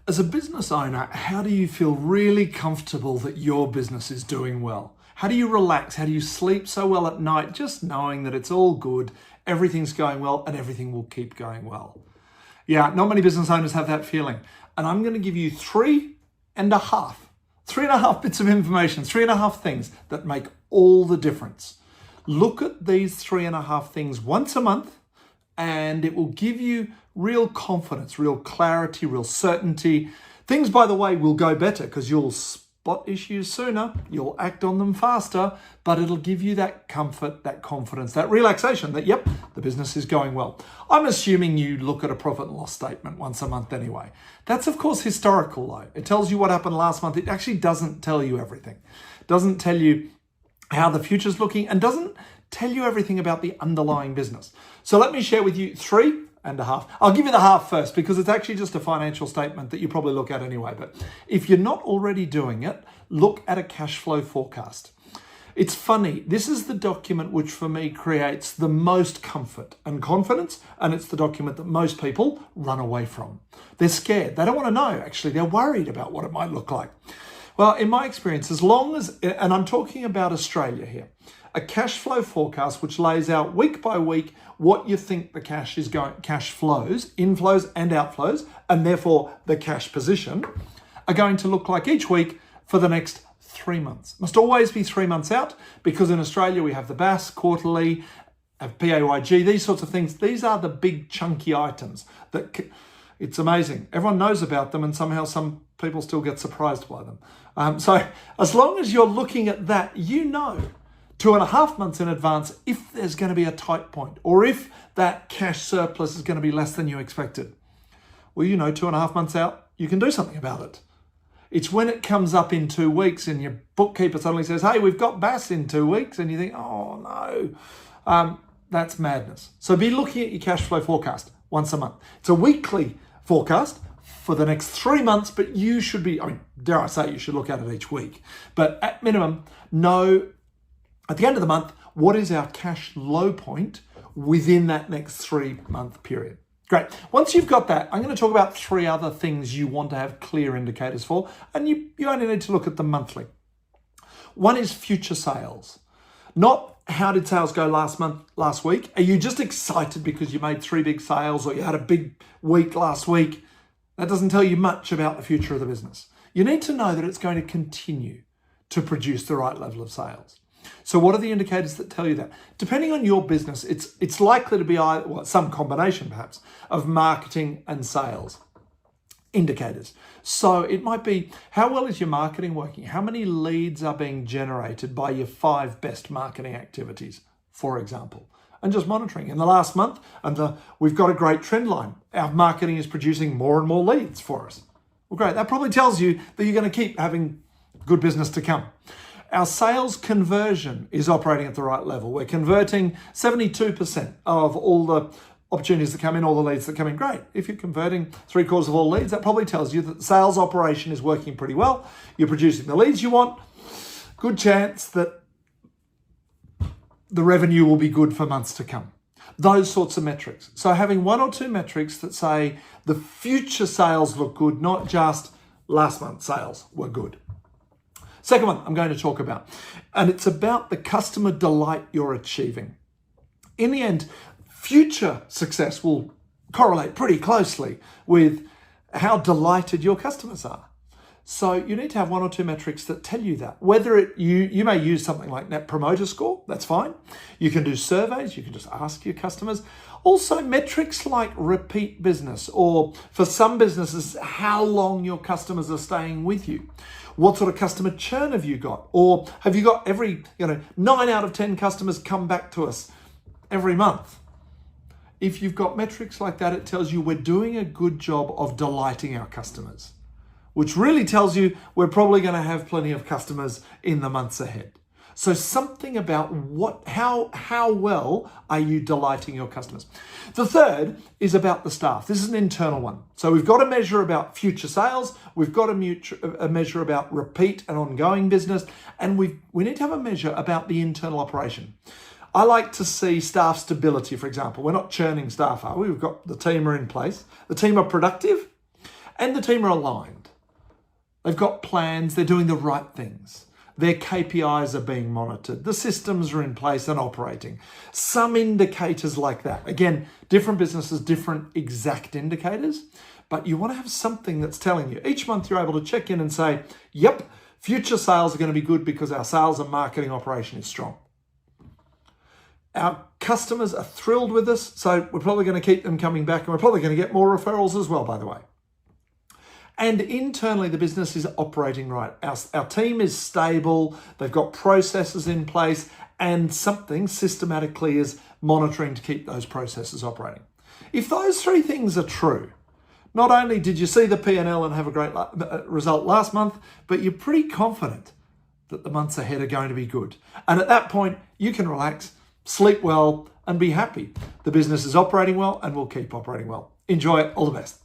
As a business owner, how do you feel really comfortable that your business is doing well? How do you relax? How do you sleep so well at night, just knowing that it's all good, everything's going well, and everything will keep going well? Yeah, not many business owners have that feeling. And I'm going to give you three and a half bits of information, 3.5 things that make all the difference. Look at these 3.5 things once a month, and it will give you real confidence, real clarity, real certainty. Things, by the way, will go better because you'll spot issues sooner, you'll act on them faster, but it'll give you that comfort, that confidence, that relaxation that, yep, the business is going well. I'm assuming you look at a profit and loss statement once a month anyway. That's, of course, historical though. It tells you what happened last month. It actually doesn't tell you everything. It doesn't tell you how the future's looking and doesn't tell you everything about the underlying business. So let me share with you 3.5. I'll give you the half first because it's actually just a financial statement that you probably look at anyway. But if you're not already doing it, look at a cash flow forecast. It's funny. This is the document which for me creates the most comfort and confidence, and it's the document that most people run away from. They're scared. They don't want to know, actually. They're worried about what it might look like. Well, in my experience, as long as, and I'm talking about Australia here, a cash flow forecast which lays out week by week what you think the cash flows, inflows and outflows, and therefore the cash position, are going to look like each week for the next 3 months. Must always be 3 months out because in Australia we have the BAS, quarterly, have PAYG, these sorts of things. These are the big chunky items that it's amazing. Everyone knows about them and somehow some people still get surprised by them. So as long as you're looking at that, you know 2.5 months in advance if there's going to be a tight point or if that cash surplus is going to be less than you expected. Well, 2.5 months out, you can do something about it. It's when it comes up in 2 weeks and your bookkeeper suddenly says, hey, we've got BAS in 2 weeks, and you think, oh no, that's madness. So be looking at your cash flow forecast once a month. It's a weekly forecast for the next 3 months, but you should be, dare I say, you should look at it each week. But at minimum, know at the end of the month, what is our cash low point within that next 3-month period? Great. Once you've got that, I'm going to talk about 3 other things you want to have clear indicators for, and you only need to look at them monthly. One is future sales. Not how did sales go last week? Are you just excited because you made 3 big sales or you had a big week last week? That doesn't tell you much about the future of the business. You need to know that it's going to continue to produce the right level of sales. So what are the indicators that tell you that? Depending on your business, it's likely to be some combination perhaps of marketing and sales indicators. So it might be, how well is your marketing working? How many leads are being generated by your 5 best marketing activities, for example? And just monitoring. In the last month, we've got a great trend line. Our marketing is producing more and more leads for us. Well, great. That probably tells you that you're going to keep having good business to come. Our sales conversion is operating at the right level. We're converting 72% of all the opportunities that come in, all the leads that come in. Great. If you're converting 3/4 of all leads, that probably tells you that the sales operation is working pretty well. You're producing the leads you want. Good chance that the revenue will be good for months to come. Those sorts of metrics. So having 1 or 2 metrics that say the future sales look good, not just last month's sales were good. Second one I'm going to talk about, and it's about the customer delight you're achieving. In the end, future success will correlate pretty closely with how delighted your customers are. So you need to have 1 or 2 metrics that tell you that. Whether you may use something like Net Promoter Score, that's fine. You can do surveys, you can just ask your customers. Also metrics like repeat business, or for some businesses, how long your customers are staying with you. What sort of customer churn have you got? Or have you got 9 out of 10 customers come back to us every month? If you've got metrics like that, it tells you we're doing a good job of delighting our customers, which really tells you we're probably going to have plenty of customers in the months ahead. So something about how well are you delighting your customers? The third is about the staff. This is an internal one. So we've got a measure about future sales. We've got a measure about repeat and ongoing business. And we need to have a measure about the internal operation. I like to see staff stability, for example. We're not churning staff, are we? We've got the team are in place. The team are productive. And the team are aligned. They've got plans, they're doing the right things. Their KPIs are being monitored. The systems are in place and operating. Some indicators like that. Again, different businesses, different exact indicators, but you want to have something that's telling you. Each month you're able to check in and say, yep, future sales are going to be good because our sales and marketing operation is strong. Our customers are thrilled with us, so we're probably going to keep them coming back, and we're probably going to get more referrals as well, by the way. And internally, the business is operating right. Our team is stable, they've got processes in place, and something systematically is monitoring to keep those processes operating. If those three things are true, not only did you see the P&L and have a great result last month, but you're pretty confident that the months ahead are going to be good. And at that point, you can relax, sleep well, and be happy. The business is operating well and will keep operating well. Enjoy it. All the best.